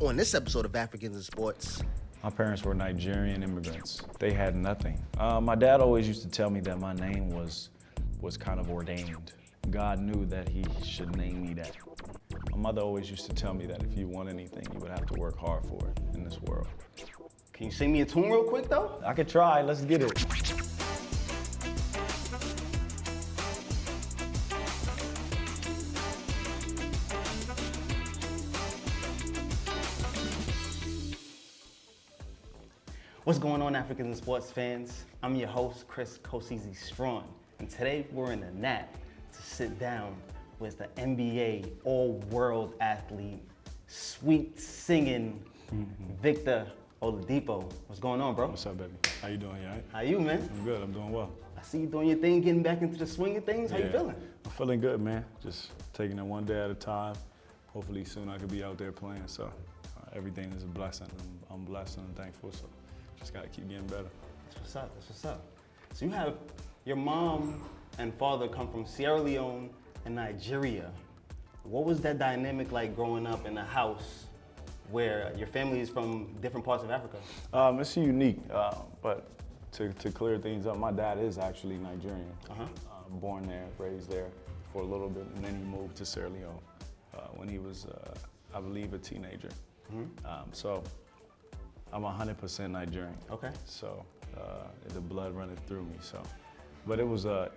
On this episode of Africans in Sports. My parents were Nigerian immigrants. They had nothing. My dad always used to tell me that my name was kind of ordained. God knew that he should name me that. My mother always used to tell me that if you want anything, you would have to work hard for it in this world. Can you sing me a tune real quick though? I could try, let's get it. What's going on, Africans and Sports fans? I'm your host, Chris Kosisi Strong, and today we're in the Nat to sit down with the NBA all-world athlete, sweet singing Victor Oladipo. What's going on, bro? What's up, baby? How you doing, you all right? How you, man? I'm good, I'm doing well. I see you doing your thing, getting back into the swing of things. How you feeling? I'm feeling good, man. Just taking it one day at a time. Hopefully soon I could be out there playing, so everything is a blessing. I'm blessed and thankful, so just gotta keep getting better. That's what's up, that's what's up. So you have your mom and father come from Sierra Leone and Nigeria. What was that dynamic like growing up in a house where your family is from different parts of Africa? It's unique, but to clear things up, my dad is actually Nigerian. Born there, raised there for a little bit, and then he moved to Sierra Leone when he was, I believe, a teenager. So I'm 100% Nigerian. Okay. So the blood running through me. So, but it was a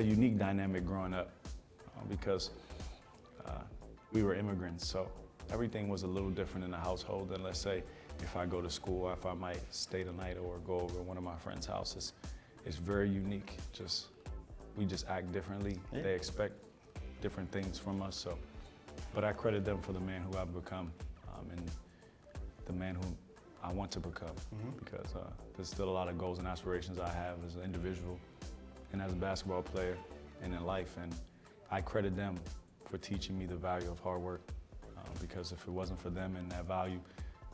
unique dynamic growing up because we were immigrants. So everything was a little different in the household than, let's say, if I go to school or if I might stay the night or go over to one of my friends' houses. It's very unique. We just act differently. Yeah. They expect different things from us. So, but I credit them for the man who I've become and the man who I want to become, because there's still a lot of goals and aspirations I have as an individual and as a basketball player and in life, and I credit them for teaching me the value of hard work, because if it wasn't for them and that value,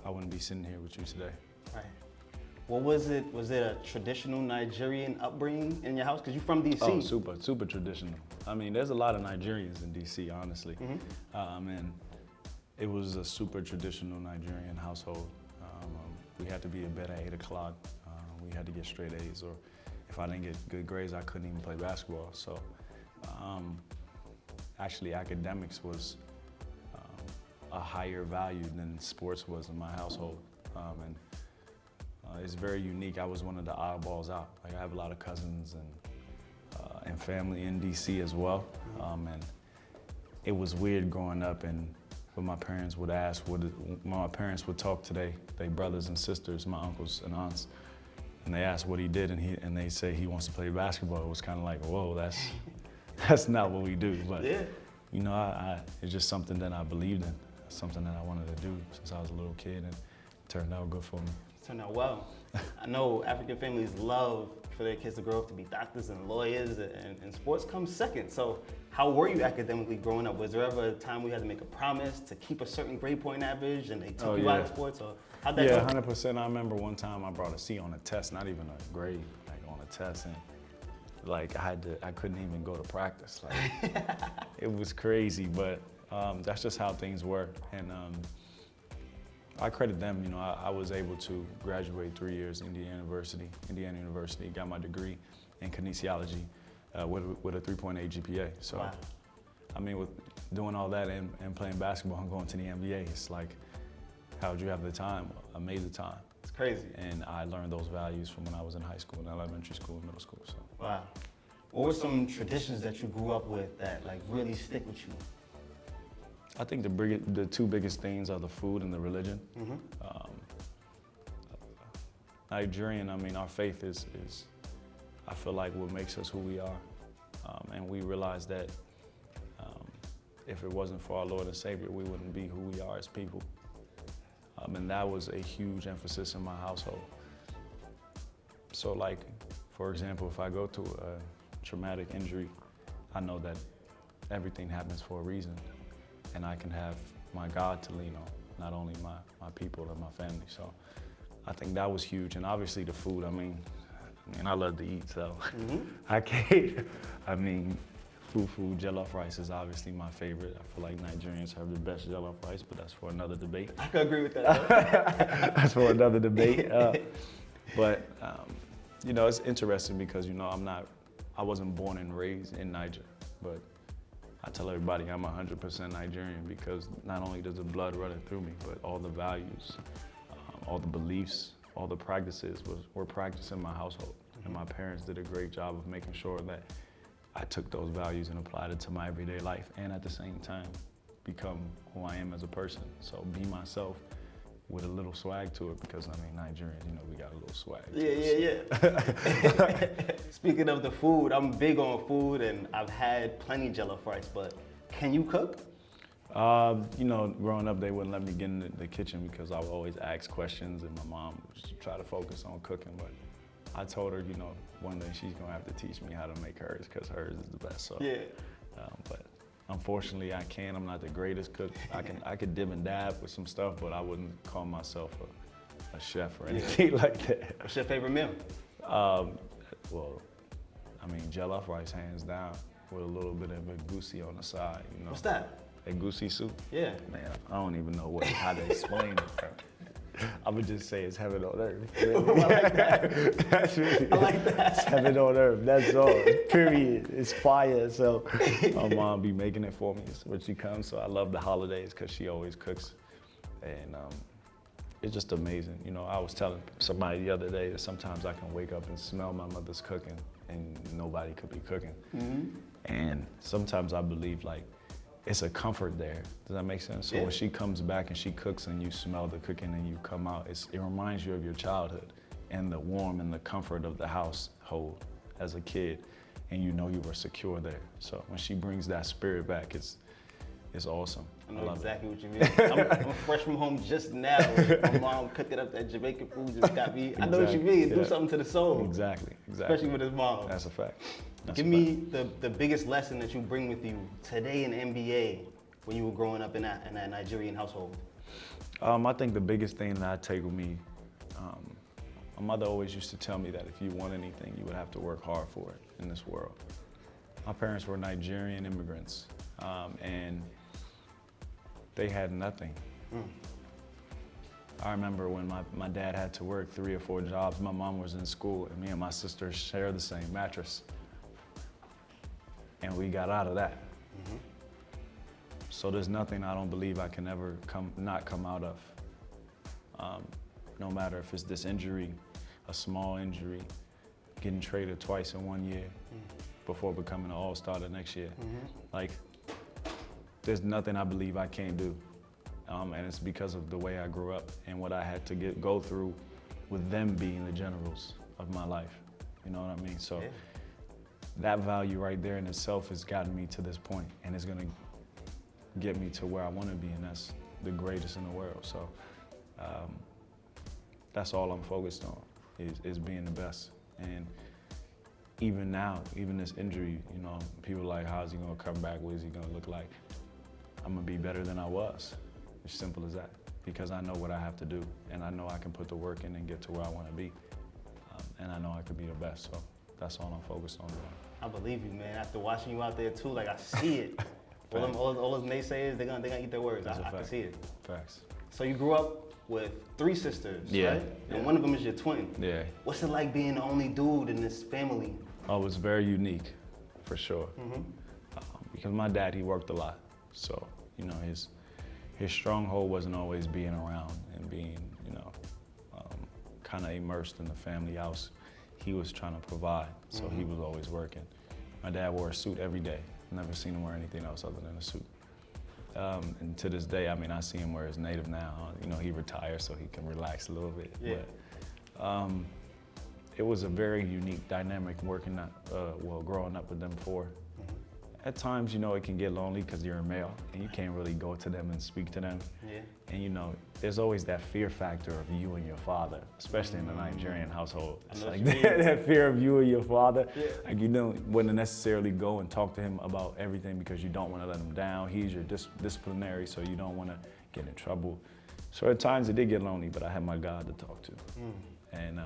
I wouldn't be sitting here with you today. Right. What was it? Was it a traditional Nigerian upbringing in your house? Because you're from DC. Oh, super traditional. I mean, there's a lot of Nigerians in DC, honestly, and it was a super traditional Nigerian household. We had to be in bed at 8 o'clock. We had to get straight A's, or if I didn't get good grades, I couldn't even play basketball. So actually academics was a higher value than sports was in my household. And it's very unique. I was one of the oddballs out. Like, I have a lot of cousins and family in DC as well. And it was weird growing up, and when my parents would ask, when my parents would talk to their brothers and sisters, my uncles and aunts, and they asked what he did, and they say he wants to play basketball. It was kind of like, whoa, that's not what we do. But you know, it's just something that I believed in, something that I wanted to do since I was a little kid, and it turned out good for me. It turned out well. I know African families love for their kids to grow up to be doctors and lawyers, and sports comes second. So how were you academically growing up? Was there ever a time we had to make a promise to keep a certain grade point average and they took you out of sports? Or how'd that go? 100%. I remember one time I brought a C on a test, not even a grade, like on a test, and like I couldn't even go to practice. Like it was crazy, but that's just how things were. And I credit them. You know, I was able to graduate 3 years Indiana University, got my degree in kinesiology with a 3.8 GPA. So, wow. I mean, with doing all that and playing basketball and going to the NBA, it's like, how'd you have the time? I made the time. It's crazy. And I learned those values from when I was in high school, and elementary school, and middle school. So. Wow. What were some traditions that you grew up with that like really stick with you? I think the two biggest things are the food and the religion. Nigerian, I mean, our faith is I feel like what makes us who we are. And we realize that if it wasn't for our Lord and Savior, we wouldn't be who we are as people. And that was a huge emphasis in my household. So like, for example, if I go through a traumatic injury, I know that everything happens for a reason. And I can have my God to lean on, not only my people and my family. So I think that was huge. And obviously the food, I mean, I love to eat, so I can't, fufu, jollof rice is obviously my favorite. I feel like Nigerians have the best jollof rice, but that's for another debate. I could agree with that. That's for another debate. But you know, it's interesting because, you know, I wasn't born and raised in Niger, but I tell everybody I'm 100% Nigerian because not only does the blood run through me, but all the values, all the beliefs, all the practices were practiced in my household. And my parents did a great job of making sure that I took those values and applied it to my everyday life, and at the same time, become who I am as a person. So be myself with a little swag to it, because I mean, Nigerians, you know, we got a little swag. Yeah. Speaking of the food, I'm big on food, and I've had plenty jollof rice, but can you cook? You know, growing up, they wouldn't let me get in the kitchen because I would always ask questions, and my mom would try to focus on cooking, but I told her, you know, one day she's gonna have to teach me how to make hers because hers is the best. So, yeah. But unfortunately, I can't. I'm not the greatest cook. I could dib and dab with some stuff, but I wouldn't call myself a chef or anything like that. What's your favorite meal? Well, I mean, jollof rice, hands down, with a little bit of egusi on the side. You know. What's that? Egusi soup. Yeah. Man, I don't even know how to explain it. I would just say it's heaven on earth. I like that. That's really, I like that. It's heaven on earth. That's all. Period. It's fire. So my mom be making it for me when she comes. So I love the holidays because she always cooks, and it's just amazing. You know, I was telling somebody the other day that sometimes I can wake up and smell my mother's cooking, and nobody could be cooking. Mm-hmm. And sometimes I believe like, it's a comfort there. Does that make sense? So when she comes back and she cooks and you smell the cooking and you come out, it reminds you of your childhood and the warmth and the comfort of the household as a kid, and you know you were secure there. So when she brings that spirit back, it's awesome. I know exactly what you mean. I'm fresh from home just now. My mom cooking up that Jamaican food just got me. I know what you mean. Do something to the soul. Exactly. Especially with his mom. That's a fact. Give me the biggest lesson that you bring with you today in NBA when you were growing up in that Nigerian household. I think the biggest thing that I take with me, my mother always used to tell me that if you want anything, you would have to work hard for it in this world. My parents were Nigerian immigrants, and they had nothing. I remember when my dad had to work 3 or 4 jobs, my mom was in school, and me and my sister shared the same mattress. And we got out of that. Mm-hmm. So there's nothing I don't believe I can ever not come out of. No matter if it's this injury, a small injury, getting traded twice in 1 year before becoming an All-Star the next year. Mm-hmm. Like, there's nothing I believe I can't do. And it's because of the way I grew up and what I had to go through with them being the generals of my life. You know what I mean? So. Yeah. That value right there in itself has gotten me to this point, and it's gonna get me to where I wanna be, and that's the greatest in the world. So that's all I'm focused on, is being the best. And even now, even this injury, you know, people are like, how's he gonna come back? What is he gonna look like? I'm gonna be better than I was. It's simple as that, because I know what I have to do, and I know I can put the work in and get to where I wanna be. And I know I could be the best, so. That's all I'm focused on doing. I believe you, man. After watching you out there too, like I see it. all those naysayers, they're gonna eat their words. I can see it. Facts. So you grew up with 3 sisters, right? And one of them is your twin. Yeah. What's it like being the only dude in this family? Oh, it's very unique, for sure. Mm-hmm. Because my dad, he worked a lot. So, you know, his stronghold wasn't always being around and being, you know, kind of immersed in the family house. He was trying to provide, so he was always working. My dad wore a suit every day. Never seen him wear anything else other than a suit. And to this day, I mean, I see him wear his native now. You know, he retired so he can relax a little bit. Yeah. But, it was a very unique dynamic growing up with them 4. At times, you know, it can get lonely because you're a male and you can't really go to them and speak to them. Yeah. And you know, there's always that fear factor of you and your father, especially in the Nigerian household. It's like that fear of you and your father. Yeah. Like you don't want to necessarily go and talk to him about everything because you don't want to let him down. He's your disciplinary, so you don't want to get in trouble. So at times it did get lonely, but I had my God to talk to. And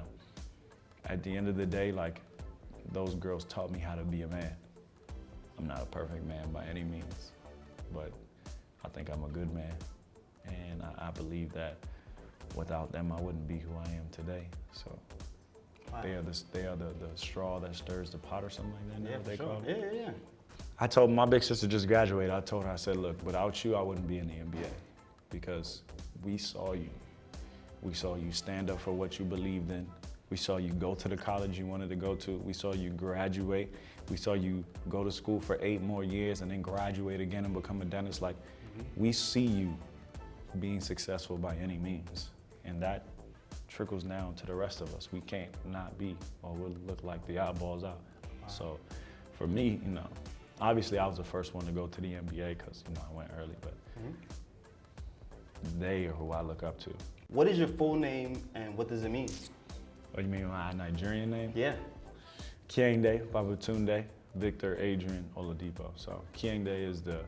at the end of the day, like, those girls taught me how to be a man. I'm not a perfect man by any means, but I think I'm a good man. And I believe that without them, I wouldn't be who I am today. So Wow. they are the straw that stirs the pot or something like that. Yeah, What for they sure. call it? Yeah. I told my big sister just graduated. I told her, I said, look, without you, I wouldn't be in the NBA because we saw you. We saw you stand up for what you believed in. We saw you go to the college you wanted to go to. We saw you graduate. We saw you go to school for 8 more years and then graduate again and become a dentist. Like, we see you being successful by any means. And that trickles down to the rest of us. We can't not be, or we'll look like the eyeballs out. Wow. So for me, obviously I was the first one to go to the NBA because, I went early, but they are who I look up to. What is your full name and what does it mean? What do you mean my Nigerian name? Yeah. Kiengde, Babatunde, Victor Adrian Oladipo. So Kiengde is the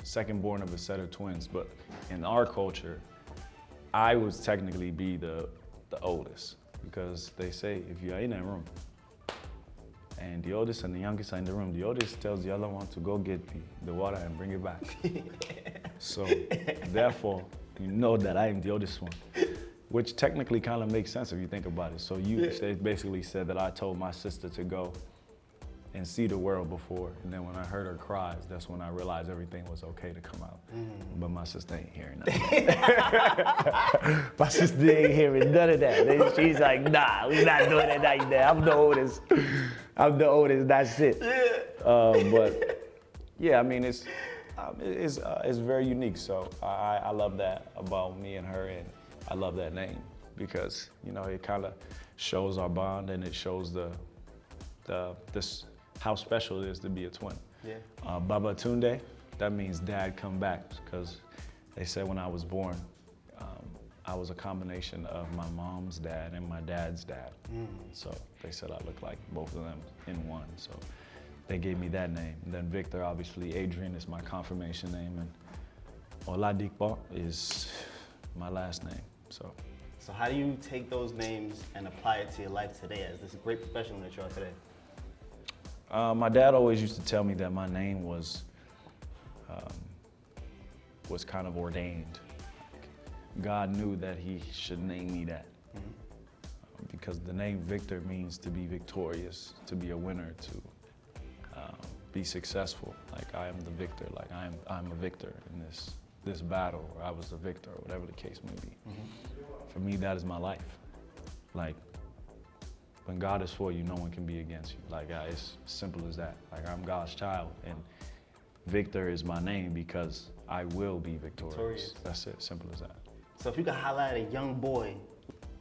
second born of a set of twins, but in our culture, I would technically be the oldest because they say if you are in a room and the oldest and the youngest are in the room, the oldest tells the other one to go get the water and bring it back. So therefore, you know that I am the oldest one, which technically kind of makes sense if you think about it. So they basically said that I told my sister to go and see the world before, and then when I heard her cries, that's when I realized everything was okay to come out. But my sister ain't hearing that. My sister ain't hearing none of that. She's like, nah, we not doing it like that. I'm the oldest. That's it. But yeah, I mean, it's very unique. So I love that about me and her, and I love that name because it kind of shows our bond and it shows this how special it is to be a twin. Yeah. Babatunde, that means dad come back because they said when I was born, I was a combination of my mom's dad and my dad's dad. So they said I look like both of them in one. So they gave me that name. And then Victor, obviously, Adrian is my confirmation name, and Oladipo is my last name. So how do you take those names and apply it to your life today as this great professional that you are today? My dad always used to tell me that my name was kind of ordained. God knew that he should name me that. Because the name Victor means to be victorious, to be a winner, to be successful. Like I am the victor, like I'm a victor in this battle, or I was the victor, or whatever the case may be. For me, that is my life. Like, when God is for you, no one can be against you. Like, it's simple as that. Like, I'm God's child, and Victor is my name because I will be victorious. That's it, simple as that. So if you could highlight a young boy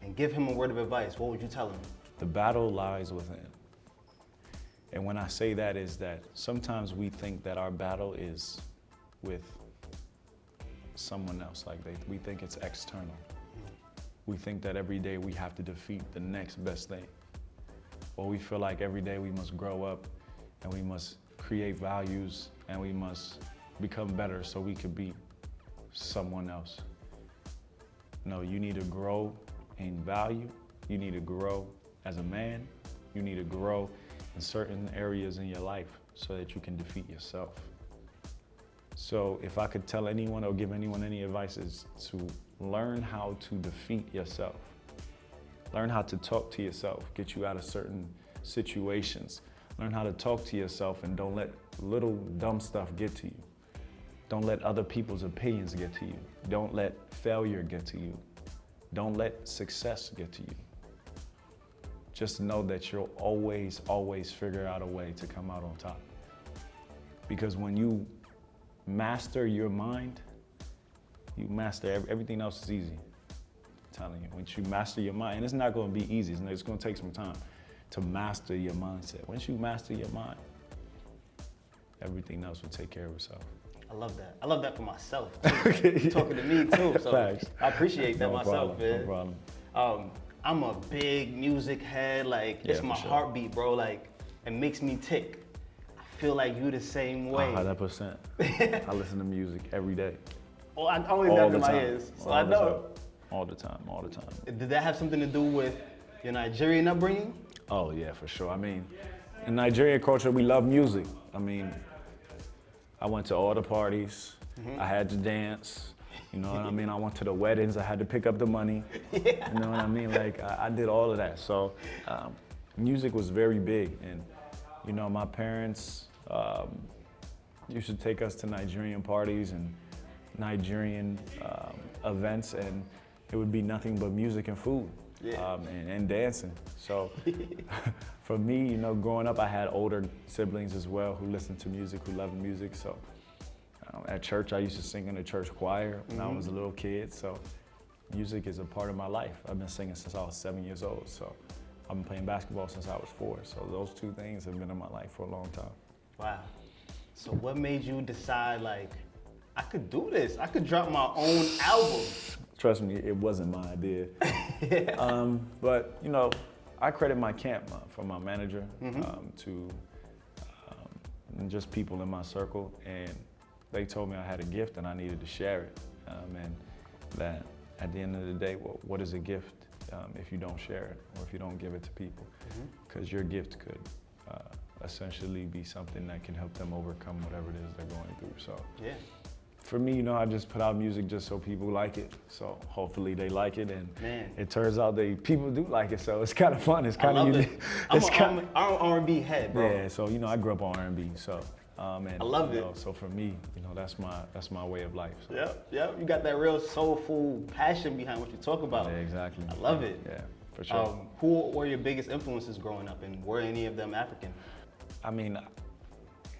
and give him a word of advice, what would you tell him? The battle lies within. And when I say that is that sometimes we think that our battle is with someone else. Like we think it's external. We think that every day we have to defeat the next best thing. Or we feel like every day we must grow up and we must create values and we must become better so we could beat someone else. No, you need to grow in value. You need to grow as a man. You need to grow in certain areas in your life so that you can defeat yourself. So if I could tell anyone or give anyone any advice, is to learn how to defeat yourself. Learn how to talk to yourself, get you out of certain situations. Learn how to talk to yourself and don't let little dumb stuff get to you. Don't let other people's opinions get to you. Don't let failure get to you. Don't let success get to you. Just know that you'll always, always figure out a way to come out on top. Because when you master your mind, you master everything else is easy. I'm telling you, once you master your mind, and it's not going to be easy, it's going to take some time to master your mindset. Once you master your mind, everything else will take care of itself. I love that. I love that for myself, too. You're talking to me, too. So Facts. I appreciate that No myself, problem, man. no problem. I'm a big music head. Like, it's Yeah, my for sure. heartbeat, bro. Like, it makes me tick. I feel like you the same way. 100%. I listen to music every day. Oh, I always got it in my ears, so I know. All the time. Did that have something to do with your Nigerian upbringing? Oh yeah, for sure. I mean, In Nigerian culture, we love music. I mean, I went to all the parties. I had to dance. You know what I mean? I went to the weddings. I had to pick up the money. You know what I mean? Like, I did all of that. So music was very big. And, you know, my parents used to take us to Nigerian parties and Nigerian events, and it would be nothing but music and food. And dancing. So for me, you know, growing up, I had older siblings as well who listened to music, who loved music. So at church, I used to sing in the church choir when I was a little kid. So music is a part of my life. I've been singing since I was 7 years old. So I've been playing basketball since I was 4. So those two things have been in my life for a long time. Wow. So what made you decide, like, I could do this? I could drop my own album. Trust me, it wasn't my idea. But, you know, I credit my camp from my manager to and just people in my circle. And they told me I had a gift and I needed to share it. And that at the end of the day, what is a gift if you don't share it or if you don't give it to people? Because your gift could essentially be something that can help them overcome whatever it is they're going through. So. Yeah. For me, you know, I just put out music just so people like it. So hopefully they like it, and it turns out people do like it. So it's kind of fun. It's kind of unique. I'm an R&B head, bro. Yeah. So you know, I grew up on R&B. So and, I love it. Know, so for me, you know, that's my way of life. So. Yep. You got that real soulful passion behind what you talk about. Yeah, exactly. I love it. Yeah, for sure. Who were your biggest influences growing up, and were any of them African? I mean,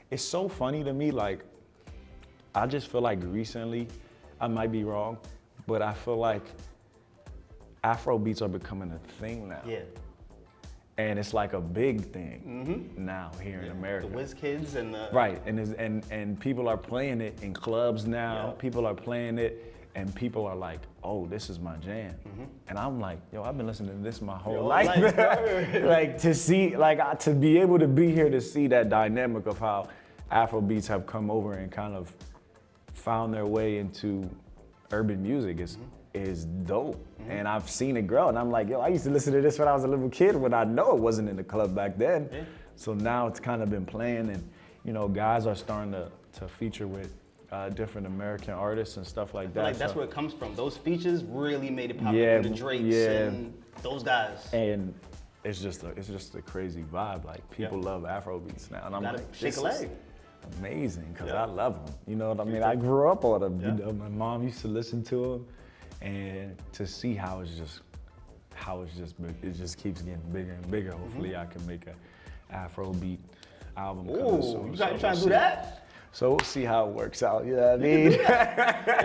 it's so funny to me, like. I just feel like recently, I might be wrong, but I feel like Afro beats are becoming a thing now. Yeah. And it's like a big thing now here in America. The Whiz Kids and the... Right, and people are playing it in clubs now. Yeah. People are playing it, and people are like, oh, this is my jam. And I'm like, yo, I've been listening to this my whole life. Like to be able to be here to see that dynamic of how Afro beats have come over and kind of found their way into urban music is dope. And I've seen it grow, and I'm like, yo, I used to listen to this when I was a little kid when I know it wasn't in the club back then. Yeah. So now it's kind of been playing, and you know, guys are starting to feature with different American artists and stuff like that. Like that's where it comes from. Those features really made it popular for the Drakes and those guys. And it's just a crazy vibe. Like people love Afro beats now, and I'm like, shake a leg. Amazing, because I love them. You know what I mean? I grew up on them. You know, my mom used to listen to them, and to see how it just keeps getting bigger and bigger. Hopefully, I can make an Afro beat album coming soon. You trying to do that? So we'll see how it works out. You know what I mean?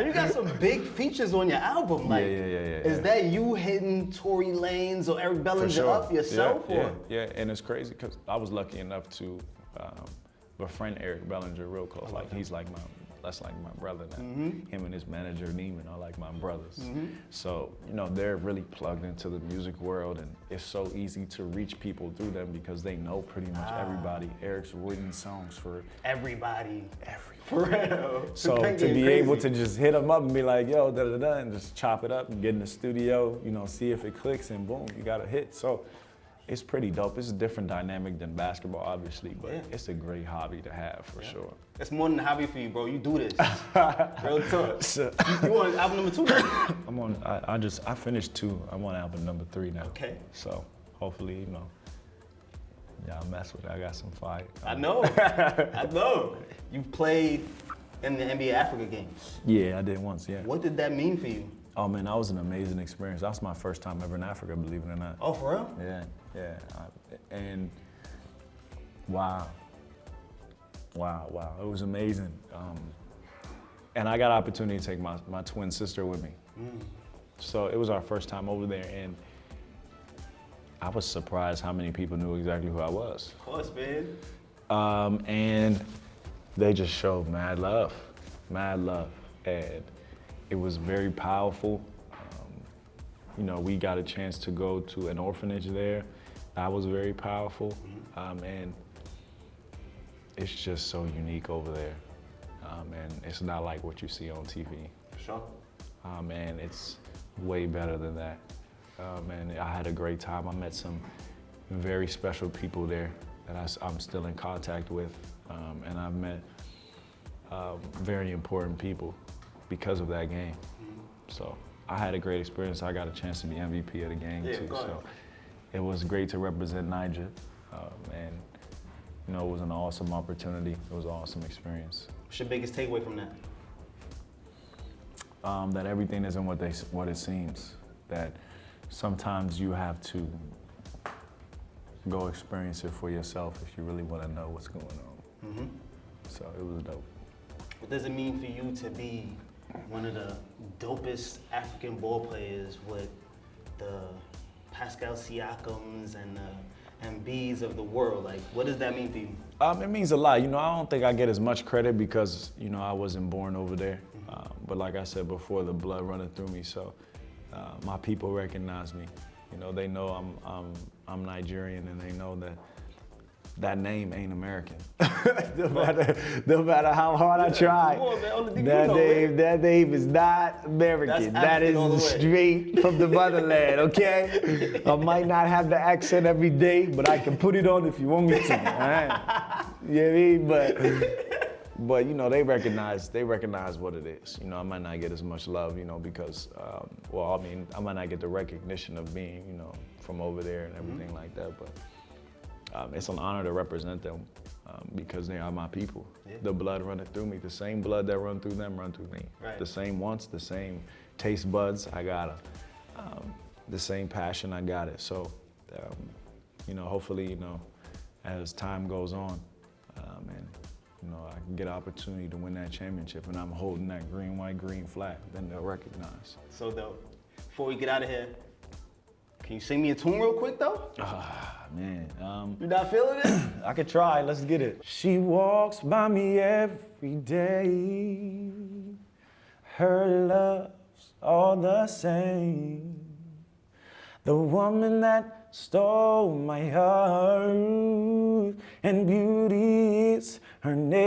You got some big features on your album. Like, is that you hitting Tory Lanez or Eric Bellinger up yourself? Yeah, and it's crazy because I was lucky enough to befriend Eric Bellinger real close. Like that's like my brother now. Him and his manager Neiman are like my brothers. So, you know, they're really plugged into the music world, and it's so easy to reach people through them because they know pretty much everybody. Eric's written songs for everybody. For real. So to be able to just hit them up and be like, yo, da-da-da, and just chop it up and get in the studio, you know, see if it clicks, and boom, you got a hit. So it's pretty dope. It's a different dynamic than basketball, obviously, but it's a great hobby to have for sure. It's more than a hobby for you, bro. You do this. Real talk. You on album number 2? I'm on. I finished 2. I'm on album number 3 now. Okay. So hopefully, you know, y'all mess with it. I got some fire. I know. I know. You've played in the NBA Africa games. Yeah, I did once. Yeah. What did that mean for you? Oh man, that was an amazing experience. That was my first time ever in Africa, believe it or not. Oh, for real? Yeah. And wow. It was amazing. And I got an opportunity to take my twin sister with me. So it was our first time over there, and I was surprised how many people knew exactly who I was. Of course, man. And they just showed mad love. And it was very powerful. You know, we got a chance to go to an orphanage there. That was very powerful. And it's just so unique over there. And it's not like what you see on TV. Sure. And it's way better than that. And I had a great time. I met some very special people there. that I'm still in contact with, and I've met very important people because of that game. So I had a great experience. I got a chance to be MVP of the game too. So it was great to represent Niger, and you know, it was an awesome opportunity. It was an awesome experience. What's your biggest takeaway from that? That everything isn't what it seems. That sometimes you have to go experience it for yourself if you really want to know what's going on. So it was dope. What does it mean for you to be one of the dopest African ball players with the Pascal Siakams and the Embiids of the world? Like, what does that mean for you? It means a lot. You know, I don't think I get as much credit because, you know, I wasn't born over there. But like I said before, the blood running through me. So my people recognize me. You know, they know I'm Nigerian, and they know that name ain't American. no matter how hard I try, that name is not American. That is straight from the motherland, okay? I might not have the accent every day, but I can put it on if you want me to. All right? You know what I mean? But you know, they recognize what it is. You know, I might not get as much love, you know, because, well, I mean, I might not get the recognition of being, you know, from over there and everything like that, but it's an honor to represent them because they are my people. Yeah. The blood running through me, the same blood that run through them run through me. Right. The same wants, the same taste buds, I got it. The same passion, I got it. So, you know, hopefully, you know, as time goes on, and you know, I can get an opportunity to win that championship, and I'm holding that green, white, green flag, then they'll recognize. So dope. Before we get out of here, can you sing me a tune real quick though? Man. You not feeling it? I could try, let's get it. She walks by me every day. Her love's all the same. The woman that stole my heart, and beauty is her name.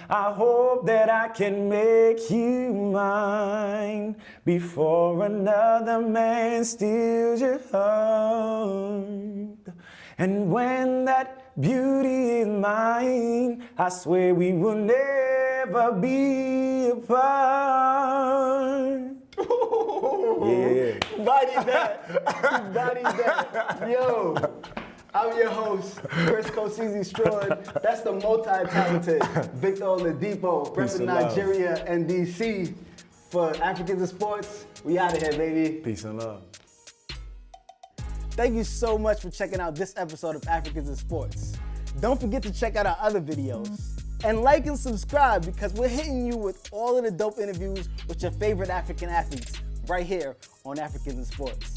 I hope that I can make you mine before another man steals your heart. And when that beauty is mine, I swear we will never be apart. Yeah. Body that. Yo, I'm your host, Chris Coseezy Strong. That's the multi-talented Victor Oladipo, representing Nigeria and DC. For Africans in Sports, we out of here, baby. Peace and love. Thank you so much for checking out this episode of Africans in Sports. Don't forget to check out our other videos. And like and subscribe because we're hitting you with all of the dope interviews with your favorite African athletes right here on Africans in Sports.